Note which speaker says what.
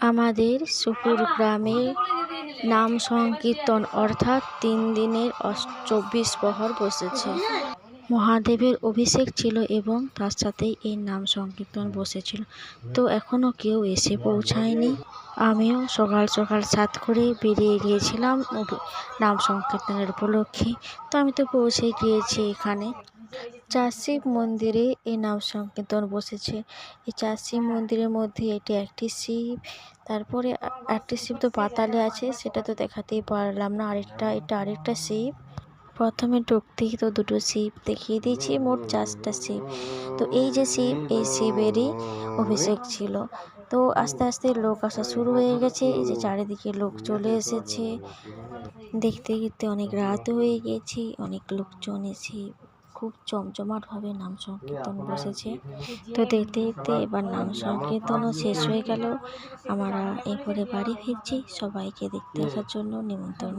Speaker 1: আমাদের সুপুর গ্রামে নাম সংকীর্তন অর্থাৎ 3 দিনের 24 প্রহর বসেছে। মহাদেবের অভিষেক ছিল এবং তার সাথেই এই নাম সংকীর্তন বসেছিল। তো এখনো কেউ এসে পৌঁছায়নি। আমিও সকাল সকাল সাত করে বেরিয়ে গিয়েছিলাম নাম সংকীর্তনের উপলক্ষে। তো আমি তো পৌঁছে গিয়েছি এখানে। চার শিব মন্দিরে এই নাম সংকীর্তন বসেছে। এই চার শিব মন্দিরের মধ্যে এটি একটি শিব, তারপরে একটি শিব তো পাতালে আছে, সেটা তো দেখাতেই পারলাম না। এটা আরেকটা শিব। প্রথমে ঢুকতেই তো দুটো শিব দেখিয়ে দিয়েছি, মোট 4টা শিব। তো এই যে শিব, এই শিবেরই অভিষেক ছিল। তো আস্তে আস্তে লোক আসা শুরু হয়ে গেছে। এই যে চারিদিকে লোক চলে এসেছে। দেখতে দেখতে অনেক রাত হয়ে গেছে, অনেক লোকজন এসে খুব জমজমাটভাবে নাম সংকীর্তন বসেছে। তো দেখতে দেখতে এবার নাম সংকীর্তনও শেষ হয়ে গেল। আমরা এরপরে বাড়ি ফিরছি। সবাইকে দেখতে আসার জন্য নিমন্ত্রণ।